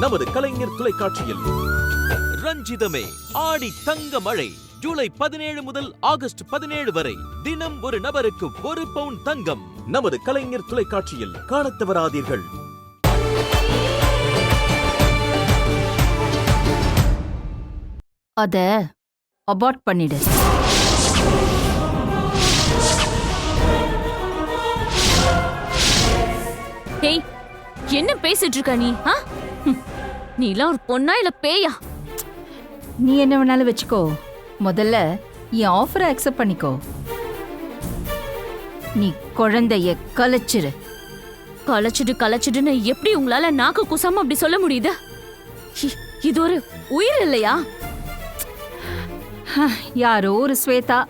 நமது கலைஞர் தொலைக்காட்சியில். ரஞ்சிதமே ஆடி தங்க மழை ஜூலை 17 முதல் ஆகஸ்ட் 17 வரை தினம் ஒரு நபருக்கு 1 பவுன் தங்கம். நமது கலைஞர் தொலைக்காட்சியில் காணத் தவறாதீர்கள். அத அபார்ட் பண்ணிடு. ஏய், என்ன பேசிட்டு இருக்க நீ? நீலாம் ஒரு பொண்ணா இல்ல பேயா? நீ என்ன வேணாலும் வச்சுக்கோ, முதல்ல என் ஆஃபரை அக்செப்ட் பண்ணிக்கோ. நீ குழந்தைய கலைச்சிரு. கலைச்சிடுன்னு எப்படி உங்களால நாக்கு குசாம அப்படி சொல்ல முடியுது? இது ஒரு உயிர் இல்லையா? யாரோ ஒரு ஸ்வேதா,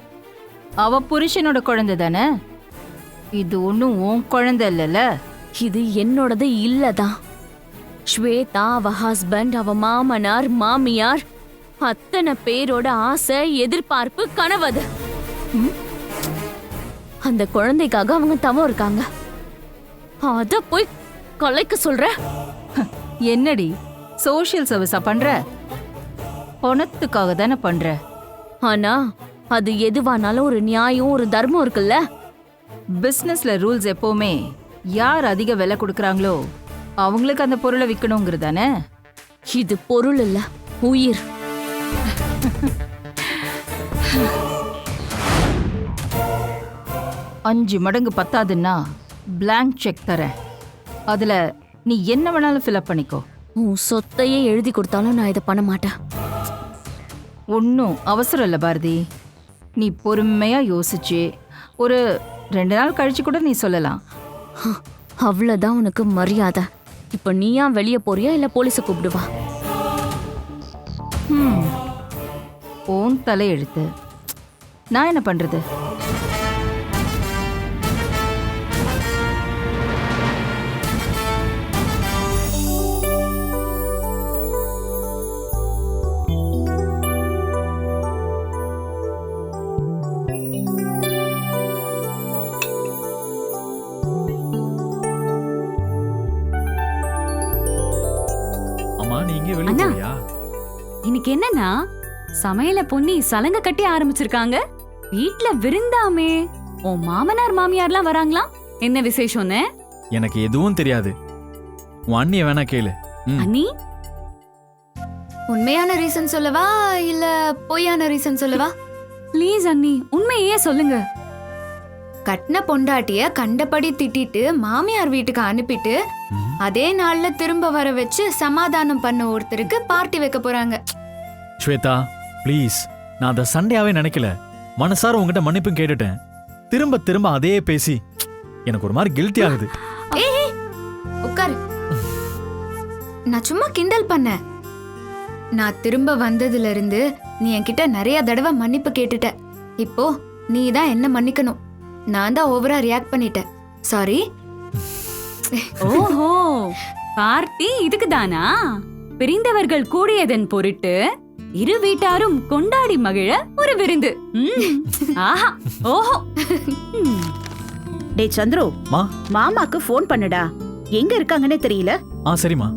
அவ புருஷனோட குழந்தை தானே. இது ஒன்னும் உன் குழந்தை இல்லல. இது என்னோடது இல்லதான். ஸ்வேதா, அவ ஹஸ்பண்ட், அவ மாமனார், மாமியார், அத்தனை பேரோட ஆசை, எதிர்பார்ப்பு, கனவு. அந்த குழந்தைக்காக அவங்க தவம் இருக்காங்க. அத போய் கொலைக்க சொல்ற? என்னடி சோஷியல் சர்வீஸா பண்ற? பணத்துக்காக தானே பண்ற. ஆனா அது எதுவானாலும் ஒரு நியாயம், ஒரு தர்மம் இருக்குல்ல. பிசினஸ்ல ரூல்ஸ் எப்பவுமே யார் அதிக விலை கொடுக்கறாங்களோ அவங்களுக்கு அந்த பொருளை விற்கணுங்கிறதானே. இது பொருள் இல்ல, உயிர். அஞ்சு மடங்கு பத்தாதுன்னா பிளாங்க் செக் தரேன். அதுல நீ என்ன வேணாலும் ஃபில்அப் பண்ணிக்கோ. உன் சொத்தையே எழுதி கொடுத்தாலும் நான் இதை பண்ண மாட்டேன். ஒன்னும் அவசரம் இல்லை பாரதி. நீ பொறுமையா யோசிச்சு ஒரு 2 நாள் கழிச்சு கூட நீ சொல்லலாம். அவ்வளவுதான் உனக்கு மரியாதை. இப்ப நீயா வெளியே போறியா இல்ல போலீஸை கூப்பிடுவா? ஓன் தலையெழுத்து, நான் என்ன பண்றது? இன்னைக்கு என்னன்னா சமையல பொன்னி சலங்க கட்டி ஆரம்பிச்சிருக்காங்க. வீட்ல விருந்தாமே. உன் மாமனார் மாமியார்லாம் வராங்களாம். என்ன விசேஷம்னு? எனக்கு எதுவும் தெரியாது. உன் அண்ணிய வேணா கேளு. அண்ணி, உண்மையான ரீசன் சொல்லவா இல்ல பொய்யான ரீசன் சொல்லவா? ப்ளீஸ் அண்ணி, உண்மையே சொல்லுங்க. கட்டின பொண்டாட்டிய கண்டபடி திட்டிட்டு மாமியார் வீட்டுக்கு அனுப்பிட்டு அதே நாள்ல திரும்ப வர வச்சு சமாதானம் பண்ண ஒருத்தருக்கு பார்ட்டி வைக்க போறாங்க. ஸ்வேதா ப்ளீஸ், நான் அதை சண்டையாவே நினைக்கல. மனசார உங்ககிட்ட மன்னிப்பும் கேட்டுட்டேன். திரும்ப திரும்ப அதே பேசி எனக்கு ஒரு மாதிரி கில்ட்டி ஆகுது. ஏய், உட்காரு. நான் சும்மா கிண்டல் பண்ணேன். நான் திரும்ப வந்ததுல இருந்து நீ என்கிட்ட நிறைய தடவை மன்னிப்பு கேட்டுட்ட. இப்போ நீ தான் என்ன மன்னிக்கணும். நான் தான் ஓவரா ரியாக்ட் பண்ணிட்டேன். சாரி. ஓஹோ, பார்ட்டி இதுக்கு தானா? பிரிந்தவர்கள் கூடியதன் பொருட்டு இரு வீட்டாரும் கொண்டாடி மகிழ ஒரு விருந்து. ஆஹா, ஓஹோ. டேய் சந்துரு, மாமாக்கு போன் பண்ணுடா. எங்க இருக்காங்கன்னே தெரியல. சரிமா.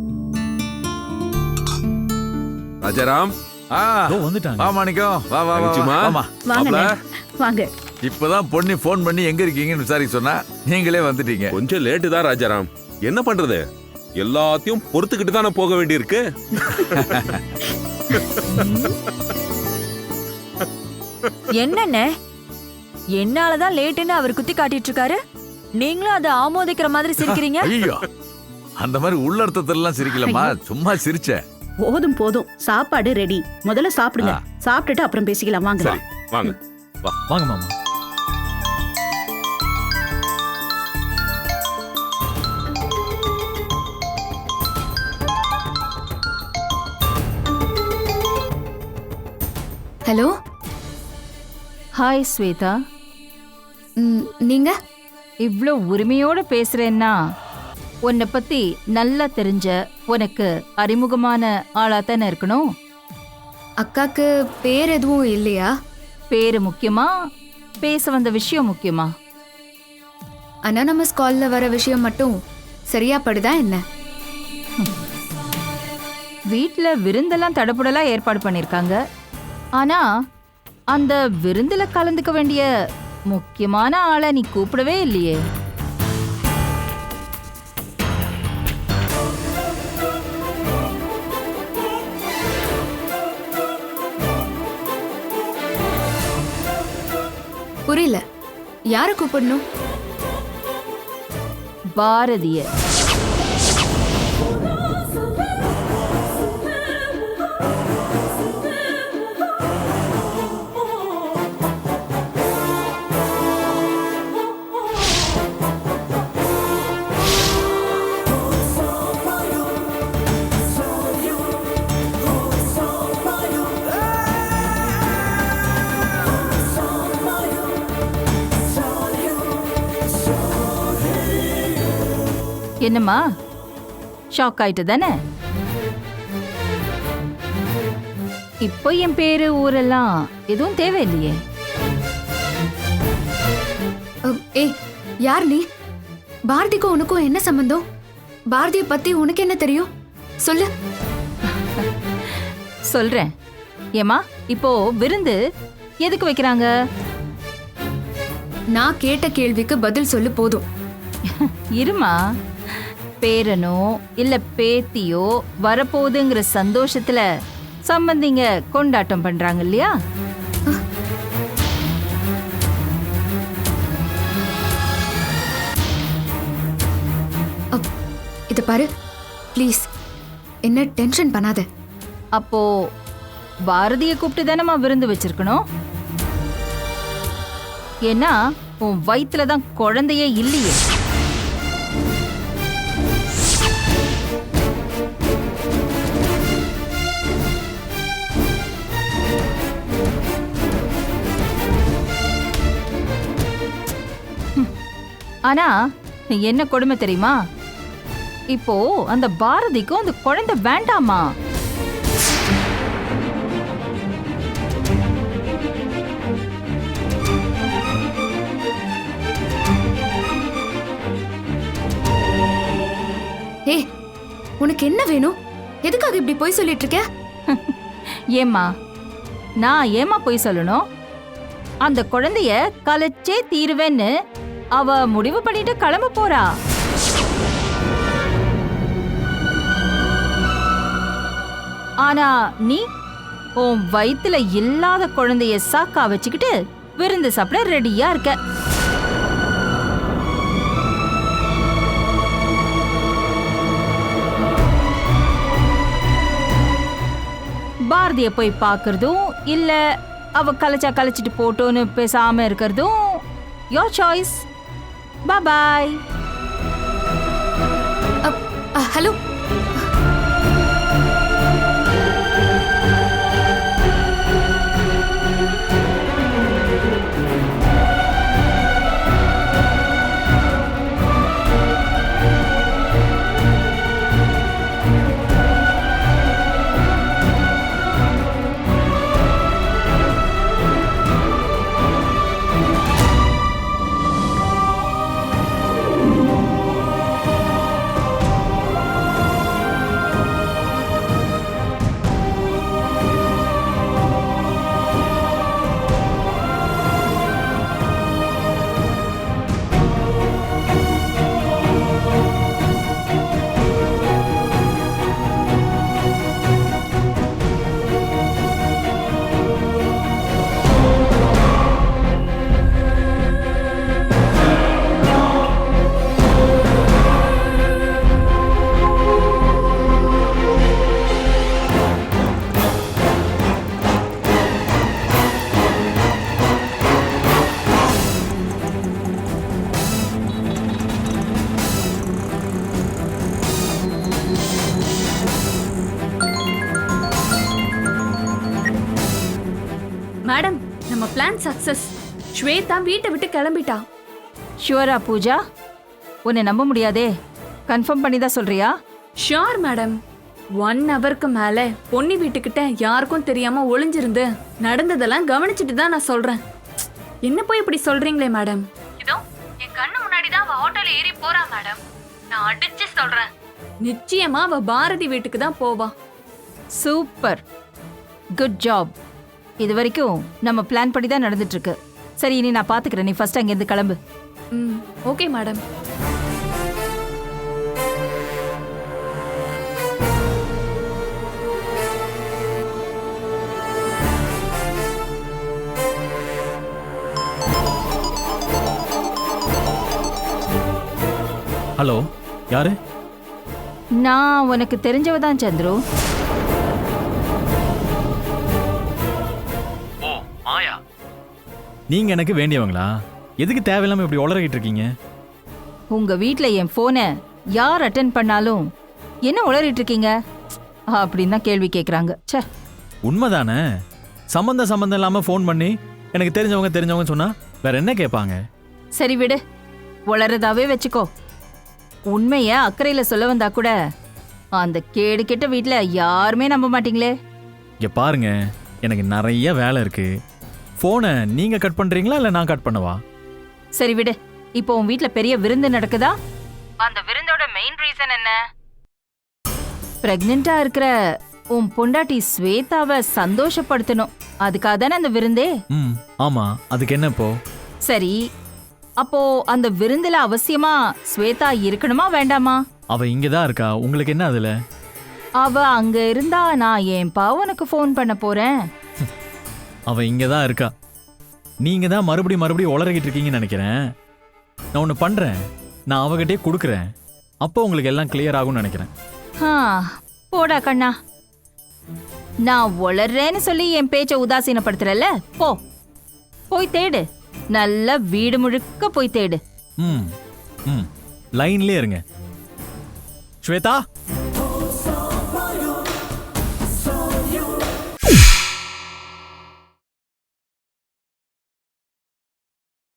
ராஜாராம், வந்துட்டாங்க. வா மாணிக்கம், வா வா வா. வாங்க வாங்க. இப்பதான் பொண்ணு போன் பண்ணி எங்க இருக்கீங்கன்னு விசாரிக்க சொன்னா நீங்களே வந்துட்டீங்க. கொஞ்சம் லேட்டு தான் ராஜாராம். என்ன பண்றது, எல்லாத்தையும் பொறுத்துக்கிட்டு தானே போக வேண்டியிருக்கு. என்னண்ணே, என்னாலதான் லேட்டுன்னு அவர் குத்தி காட்டிட்டு இருக்காரு. நீங்களும் அதை ஆமோதிக்கிற மாதிரி சிரிக்கிறீங்க. ஐயோ, அந்த மாதிரி உள்ளர்த்தத்தெல்லாம் சிரிக்கலமா, சும்மா சிரிச்ச. போதும் போதும், சாப்பாடு ரெடி. முதல்ல சாப்பிடுங்க. சாப்பிட்டுட்டு அப்புறம் பேசிக்கலாம். வாங்க வாங்க வாங்க மாமா. ஹலோ. ஹாய் ஸ்வேதா. நீங்க இவ்ளோ உரிமையோட பேசுறேன்னா உன்னை பத்தி நல்லா தெரிஞ்ச, உனக்கு அறிமுகமான ஆளா தானே இருக்கணும். அக்காக்கு பேர் எதுவும் இல்லையா? பேரு முக்கியமா, பேச வந்த விஷயம் முக்கியமா? அனானமஸ் கால்ல வர விஷயம் மட்டும் சரியா படுதா என்ன? வீட்ல விருந்தெல்லாம் தடபுடலா ஏற்பாடு பண்ணிருக்காங்க. ஆனா அந்த விருந்துல கலந்துக்க வேண்டிய முக்கியமான ஆளை நீ கூப்பிடவே இல்லையே. புரியல, யார கூப்பிடணும்? பாரதிய. என்னம்மா, ஷாக் ஆயிட்டு தானே? இப்போ என் பேரு ஊரெல்லாம் எதுவும் தேவையில்லையே. ஏய், யார் நீ? பாரதிக்கும் உனக்கும் என்ன சம்பந்தம்? பாரதிய பத்தி உனக்கு என்ன தெரியும்? சொல்லு. சொல்றேன். ஏமா, இப்போ விருந்து எதுக்கு வைக்கிறாங்க? நான் கேட்ட கேள்விக்கு பதில் சொல்லு போதும். இருமா, பேரனோ இல்ல பேத்தியோ வரப்போகுதுங்கிற சந்தோஷத்துல சம்பந்திங்க கொண்டாட்டம் பண்றாங்க இல்லையா? இத பாரு, ப்ளீஸ் என்ன டென்ஷன் பண்ணாத. அப்போ பாரதிய கூப்பிட்டு தானம்மா விருந்து வச்சிருக்கணும். ஏன்னா உன் வயித்துல தான் குழந்தையே இல்லையே. ஆனா என்ன கொடுமை தெரியுமா? இப்போ அந்த பாரதிக்கும் அந்த குழந்தை வேண்டாமா? ஏய், உனக்கு என்ன வேணும்? எதுக்காக இப்படி போய் சொல்லிட்டு இருக்க? ஏம்மா, நான் ஏமா போய் சொல்லணும்? அந்த குழந்தைய கலைச்சே தீருவேன்னு அவ முடிவு பண்ணிட்டு கிளம்ப போறா. ஆனா நீ உன் வயித்துல இல்லாத குழந்தைய சாக்கா வச்சுக்கிட்டு விருந்து சாப்பிட ரெடியா இருக்க. பாரதிய போய் பாக்குறதும் இல்ல அவ கலைச்சா கலைச்சிட்டு போட்டோன்னு பேசாம இருக்கிறதும் your choice. Bye. Hello, madam, நம்ம பிளான் சக்சஸ். ஸ்வேதா வீட்டை விட்டு கிளம்பிட்டா. ஷுவரா பூஜா? உன்னை நம்ப முடியாதே. கன்ஃபார்ம் பண்ணி தான் சொல்றியா? Sure madam. 1 ஹவருக்கு மேல பொன்னி வீட்டுக்கிட்ட யாருக்கும் தெரியாம ஒளிஞ்சிருந்து நடந்ததெல்லாம் கவனிச்சுட்டு தான் நான் சொல்றேன். என்ன போய் இப்படி சொல்றீங்களே மேடம்? இதோ என் கண்ணு முன்னாடி தான் அவ ஆட்டோல ஏறி போறா மேடம். நான் அடிச்சு சொல்றேன், நிச்சயமா அவ பாரதி வீட்டுக்கு தான் போவா. Super, good job. இது வரைக்கும் நம்ம பிளான் படி தான் நடந்துட்டு இருக்கு. சரி, இனி நான் பாத்துக்கிறேன். நீ ஃபர்ஸ்ட் அங்கிருந்து கிளம்பு. ம் ஓகே மேடம். ஹலோ, யாரு? நான் உனக்கு தெரிஞ்சவ தான் சந்துரு. நீங்க எனக்கு வேண்டியவங்களா? எதுக்கு தேவையில்லாம இப்படி உளறிட்டு இருக்கீங்க? உங்க வீட்ல என் போனை யார் அட்டென்ட் பண்ணாலும் என்ன உளறிட்டு இருக்கீங்க அப்படின்னு தான் கேள்வி கேக்குறாங்க. ச்சே. உண்மைதானே? சம்பந்தம் இல்லாம ஃபோன் பண்ணி எனக்கு தெரிஞ்சவங்க சொன்னா வேற என்ன கேட்பாங்க? சரி விடு, உளறதாவே வச்சுக்கோ. உண்மைய அக்கறையில சொல்ல வந்தா கூட அந்த கேடு கெட்ட வீட்ல யாருமே நம்ப மாட்டீங்களே. இங்க பாருங்க, எனக்கு நிறைய வேலை இருக்கு. போனை நீங்க கட் பண்றீங்களா இல்ல நான் கட் பண்ணவா? சரி விடு, இப்போ உன் வீட்ல பெரிய விருந்து நடக்குதா? அந்த விருந்தோட மெயின் ரீசன் என்ன? பிரெக்னெண்டா இருக்கிற உன் பொண்டாட்டி ஸ்வேதாவை சந்தோஷப்படுத்தணும். அதுக்காக தானே அந்த விருந்தே. ம், ஆமா. அதுக்கு என்ன இப்போ? சரி, அப்போ அந்த விருந்துல அவசியமா ஸ்வேதா இருக்கணுமா வேண்டாமா? அவ இங்கதான் இருக்கா, உங்களுக்கு என்ன அதுல? அவ அங்க இருந்தா நான் என் பவனுக்கு ஃபோன் பண்ண போறேன். அவ இங்கதான் இருக்கா. நீங்க தான் மறுபடியும் உளறிக்கிட்டு இருக்கீங்கன்னு நினைக்கிறேன். நான் ஒண்ணு பண்றேன், நான் அவகிட்டே கொடுக்குறேன். அப்போ உங்களுக்கு எல்லாம் கிளியர் ஆகும்னு நினைக்கிறேன். போடா கண்ணா, நான் உளறேன்னு சொல்லி என் பேச்ச உதாசீனப்படுத்துறல. போய் தேடு, நல்ல வீடு முழுக்க போய் தேடு. ம் ம் லைன்லயே இருங்க. ஸ்வேதா,